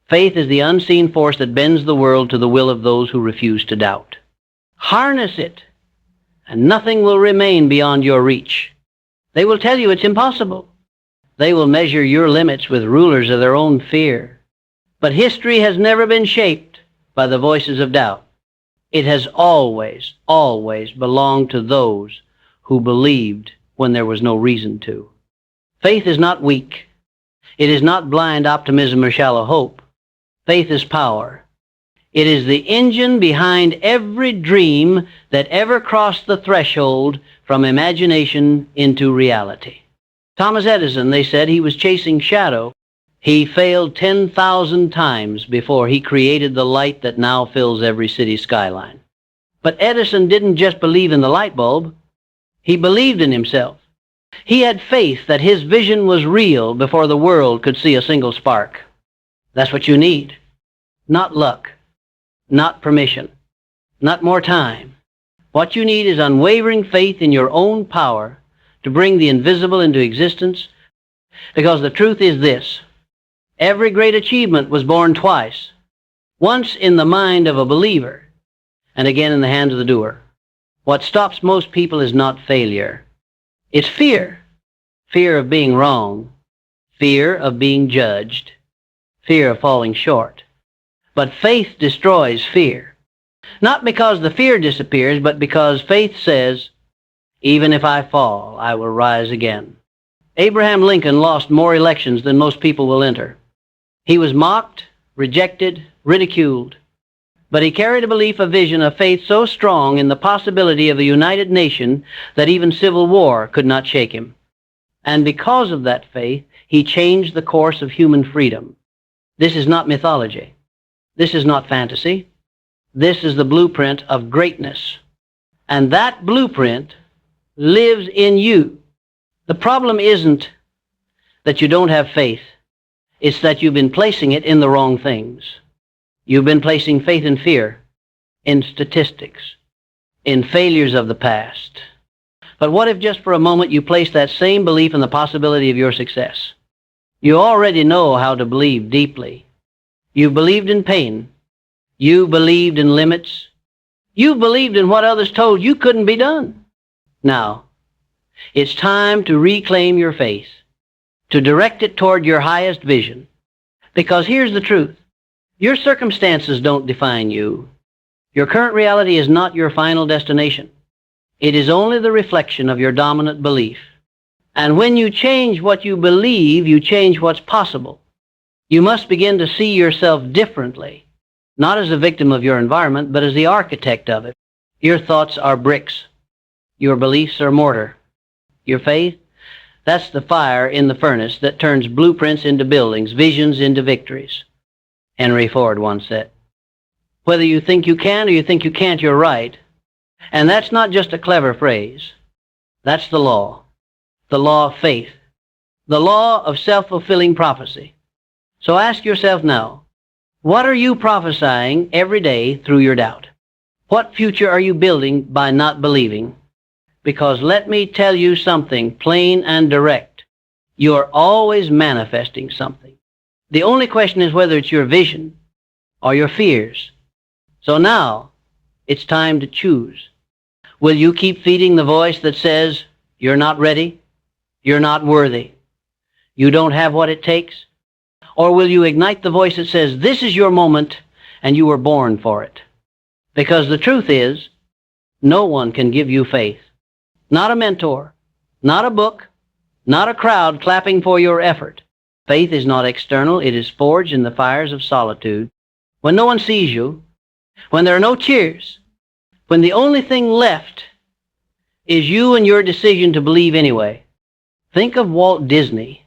Faith is the unseen force that bends the world to the will of those who refuse to doubt. Harness it, and nothing will remain beyond your reach. They will tell you it's impossible. They will measure your limits with rulers of their own fear. But history has never been shaped by the voices of doubt. It has always, always belonged to those who believed when there was no reason to. Faith is not weak. It is not blind optimism or shallow hope. Faith is power. It is the engine behind every dream that ever crossed the threshold from imagination into reality. Thomas Edison, they said he was chasing shadow. He failed 10,000 times before he created the light that now fills every city skyline. But Edison didn't just believe in the light bulb. He believed in himself. He had faith that his vision was real before the world could see a single spark. That's what you need. Not luck. Not permission. Not more time. What you need is unwavering faith in your own power to bring the invisible into existence, because the truth is this: every great achievement was born twice, once in the mind of a believer and again in the hands of the doer. What stops most people is not failure. It's fear. Fear of being wrong. Fear of being judged. Fear of falling short. But faith destroys fear. Not because the fear disappears, but because faith says, even if I fall, I will rise again. Abraham Lincoln lost more elections than most people will enter. He was mocked, rejected, ridiculed. But he carried a belief, a vision, a faith so strong in the possibility of a united nation that even civil war could not shake him. And because of that faith, he changed the course of human freedom. This is not mythology. This is not fantasy. This is the blueprint of greatness. And that blueprint lives in you. The problem isn't that you don't have faith. It's that you've been placing it in the wrong things. You've been placing faith in fear, in statistics, in failures of the past. But what if just for a moment you place that same belief in the possibility of your success? You already know how to believe deeply. You believed in pain. You believed in limits. You believed in what others told you couldn't be done. Now, it's time to reclaim your faith, to direct it toward your highest vision. Because here's the truth. Your circumstances don't define you. Your current reality is not your final destination. It is only the reflection of your dominant belief. And when you change what you believe, you change what's possible. You must begin to see yourself differently, not as a victim of your environment, but as the architect of it. Your thoughts are bricks. Your beliefs are mortar. Your faith, that's the fire in the furnace that turns blueprints into buildings, visions into victories. Henry Ford once said. Whether you think you can or you think you can't, you're right. And that's not just a clever phrase. That's the law of faith, the law of self-fulfilling prophecy. So ask yourself now, what are you prophesying every day through your doubt? What future are you building by not believing? Because let me tell you something plain and direct. You're always manifesting something. The only question is whether it's your vision or your fears. So now, it's time to choose. Will you keep feeding the voice that says, you're not ready, you're not worthy, you don't have what it takes? Or will you ignite the voice that says, this is your moment and you were born for it? Because the truth is, no one can give you faith. Not a mentor, not a book, not a crowd clapping for your effort. Faith is not external. It is forged in the fires of solitude. When no one sees you, when there are no cheers, when the only thing left is you and your decision to believe anyway. Think of Walt Disney,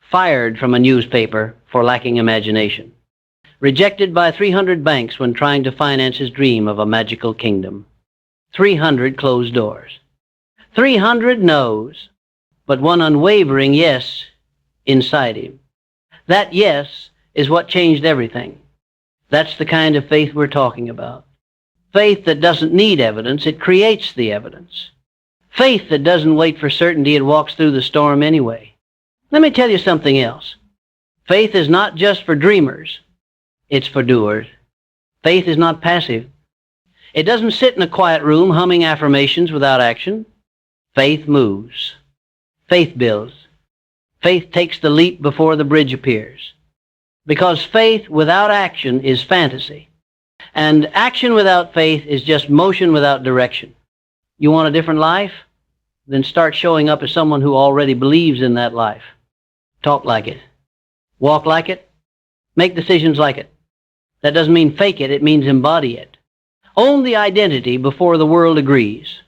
fired from a newspaper for lacking imagination, rejected by 300 banks when trying to finance his dream of a magical kingdom. 300 closed doors. 300 no's, but one unwavering yes inside him. That yes is what changed everything. That's the kind of faith we're talking about. Faith that doesn't need evidence, it creates the evidence. Faith that doesn't wait for certainty, it walks through the storm anyway. Let me tell you something else. Faith is not just for dreamers. It's for doers. Faith is not passive. It doesn't sit in a quiet room humming affirmations without action. Faith moves. Faith builds. Faith takes the leap before the bridge appears. Because faith without action is fantasy. And action without faith is just motion without direction. You want a different life? Then start showing up as someone who already believes in that life. Talk like it. Walk like it. Make decisions like it. That doesn't mean fake it, it means embody it. Own the identity before the world agrees.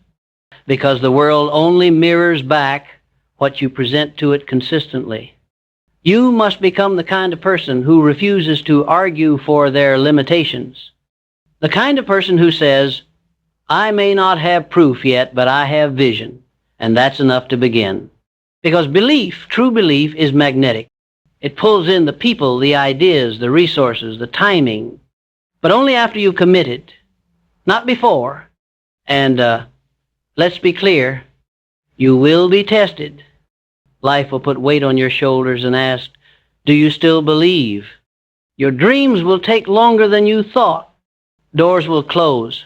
Because the world only mirrors back what you present to it consistently. You must become the kind of person who refuses to argue for their limitations. The kind of person who says, I may not have proof yet, but I have vision, and that's enough to begin. Because belief, true belief, is magnetic. It pulls in the people, the ideas, the resources, the timing, but only after you've committed, not before. And let's be clear, you will be tested. Life will put weight on your shoulders and ask, do you still believe? Your dreams will take longer than you thought. Doors will close.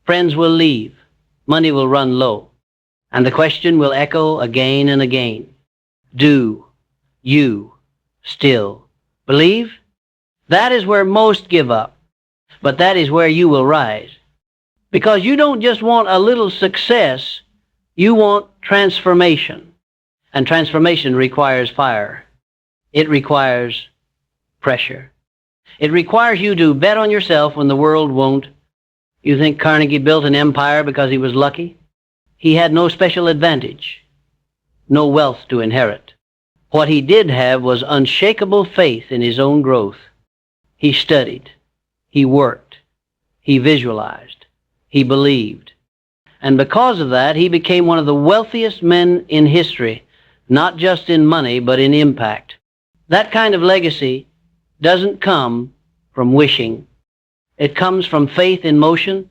Friends will leave. Money will run low. And the question will echo again and again. Do you still believe? That is where most give up. But that is where you will rise. Because you don't just want a little success, you want transformation. And transformation requires fire. It requires pressure. It requires you to bet on yourself when the world won't. You think Carnegie built an empire because he was lucky? He had no special advantage, no wealth to inherit. What he did have was unshakable faith in his own growth. He studied, he worked, he visualized, he believed. And because of that, he became one of the wealthiest men in history. Not just in money, but in impact. That kind of legacy doesn't come from wishing. It comes from faith in motion.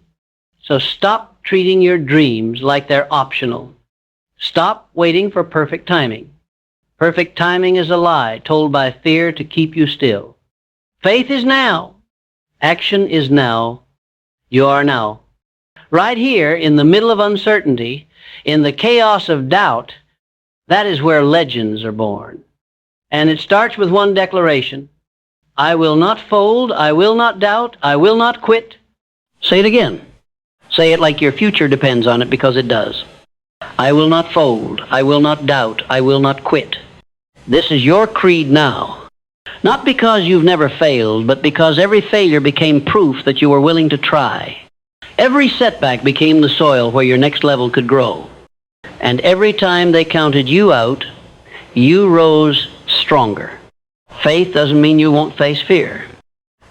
So stop treating your dreams like they're optional. Stop waiting for perfect timing. Perfect timing is a lie told by fear to keep you still. Faith is now. Action is now. You are now. Right here in the middle of uncertainty, in the chaos of doubt, that is where legends are born. And it starts with one declaration. I will not fold, I will not doubt, I will not quit. Say it again. Say it like your future depends on it, because it does. I will not fold, I will not doubt, I will not quit. This is your creed now. Not because you've never failed, but because every failure became proof that you were willing to try. Every setback became the soil where your next level could grow. And every time they counted you out, you rose stronger. Faith doesn't mean you won't face fear.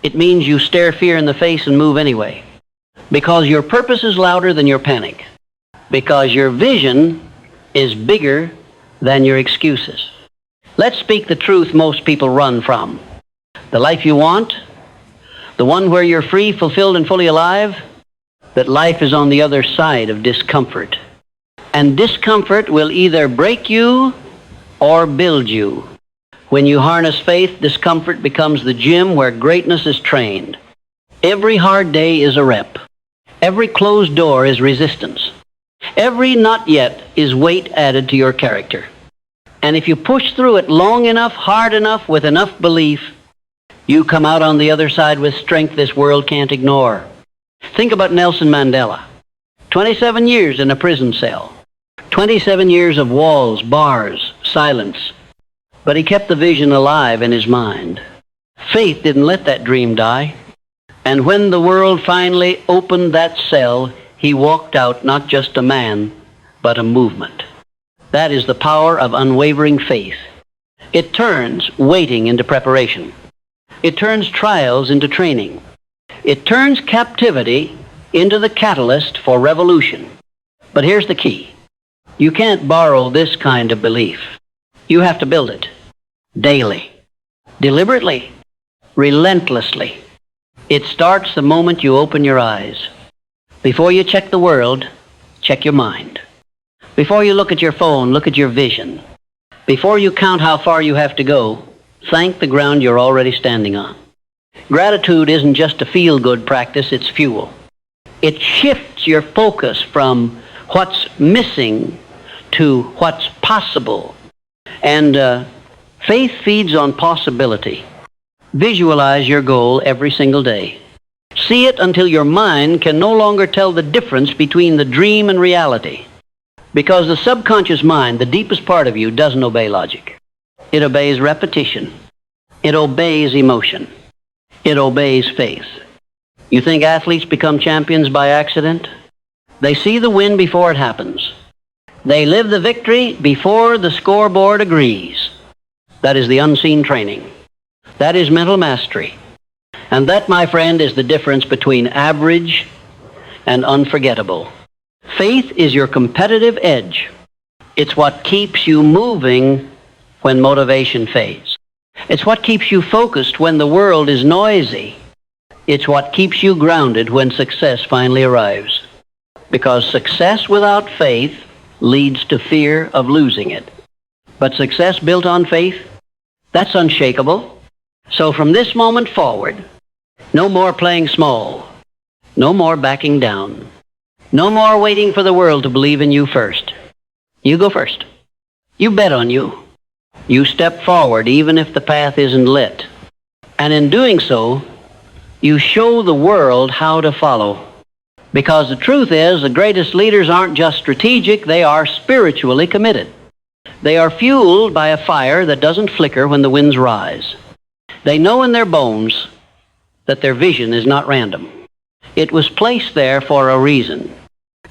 It means you stare fear in the face and move anyway. Because your purpose is louder than your panic. Because your vision is bigger than your excuses. Let's speak the truth most people run from. The life you want, the one where you're free, fulfilled, and fully alive, that life is on the other side of discomfort. And discomfort will either break you or build you. When you harness faith, discomfort becomes the gym where greatness is trained. Every hard day is a rep. Every closed door is resistance. Every not yet is weight added to your character. And if you push through it long enough, hard enough, with enough belief, you come out on the other side with strength this world can't ignore. Think about Nelson Mandela. 27 years in a prison cell. 27 years of walls, bars, silence. But he kept the vision alive in his mind. Faith didn't let that dream die. And when the world finally opened that cell, he walked out not just a man, but a movement. That is the power of unwavering faith. It turns waiting into preparation. It turns trials into training. It turns captivity into the catalyst for revolution. But here's the key. You can't borrow this kind of belief. You have to build it. Daily. Deliberately. Relentlessly. It starts the moment you open your eyes. Before you check the world, check your mind. Before you look at your phone, look at your vision. Before you count how far you have to go, thank the ground you're already standing on. Gratitude isn't just a feel-good practice, it's fuel. It shifts your focus from what's missing to what's possible. And faith feeds on possibility. Visualize your goal every single day. See it until your mind can no longer tell the difference between the dream and reality. Because the subconscious mind, the deepest part of you, doesn't obey logic. It obeys repetition. It obeys emotion. It obeys faith. You think athletes become champions by accident? They see the win before it happens. They live the victory before the scoreboard agrees. That is the unseen training. That is mental mastery. And that, my friend, is the difference between average and unforgettable. Faith is your competitive edge. It's what keeps you moving when motivation fades. It's what keeps you focused when the world is noisy. It's what keeps you grounded when success finally arrives. Because success without faith leads to fear of losing it. But success built on faith, that's unshakable. So from this moment forward, no more playing small. No more backing down. No more waiting for the world to believe in you first. You go first. You bet on you. You step forward even if the path isn't lit. And in doing so, you show the world how to follow. Because the truth is, the greatest leaders aren't just strategic, they are spiritually committed. They are fueled by a fire that doesn't flicker when the winds rise. They know in their bones that their vision is not random. It was placed there for a reason.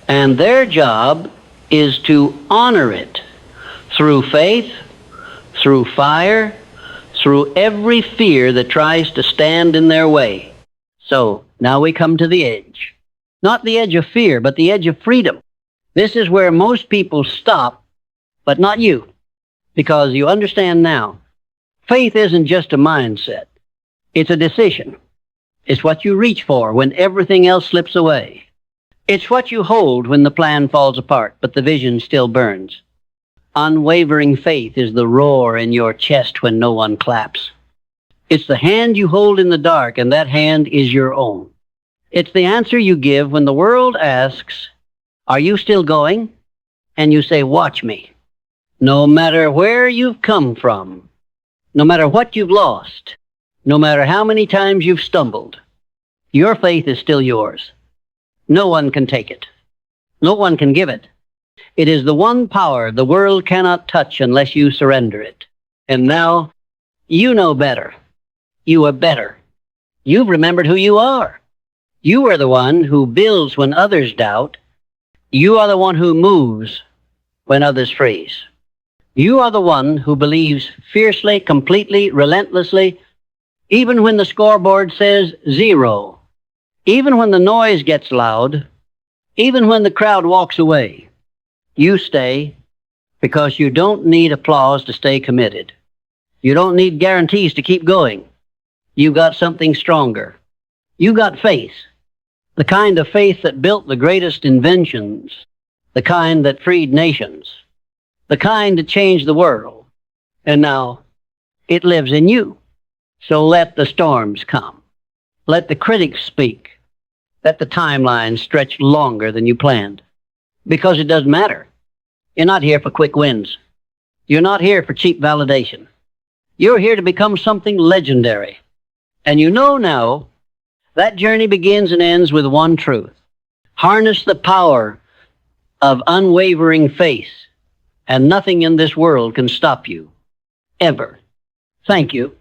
And their job is to honor it through faith, through fire, through every fear that tries to stand in their way. So now we come to the edge. Not the edge of fear, but the edge of freedom. This is where most people stop, but not you, because you understand now. Faith isn't just a mindset. It's a decision. It's what you reach for when everything else slips away. It's what you hold when the plan falls apart, but the vision still burns. Unwavering faith is the roar in your chest when no one claps. It's the hand you hold in the dark, and that hand is your own. It's the answer you give when the world asks, "Are you still going?" And you say, "Watch me." No matter where you've come from, no matter what you've lost, no matter how many times you've stumbled, your faith is still yours. No one can take it. No one can give it. It is the one power the world cannot touch unless you surrender it. And now, you know better. You are better. You've remembered who you are. You are the one who builds when others doubt. You are the one who moves when others freeze. You are the one who believes fiercely, completely, relentlessly, even when the scoreboard says 0. Even when the noise gets loud, even when the crowd walks away, you stay because you don't need applause to stay committed. You don't need guarantees to keep going. You got something stronger. You got faith, the kind of faith that built the greatest inventions, the kind that freed nations, the kind that changed the world. And now it lives in you. So let the storms come. Let the critics speak. Let the timeline stretch longer than you planned. Because it doesn't matter. You're not here for quick wins. You're not here for cheap validation. You're here to become something legendary. And you know now, that journey begins and ends with one truth. Harness the power of unwavering faith, and nothing in this world can stop you. Ever. Thank you.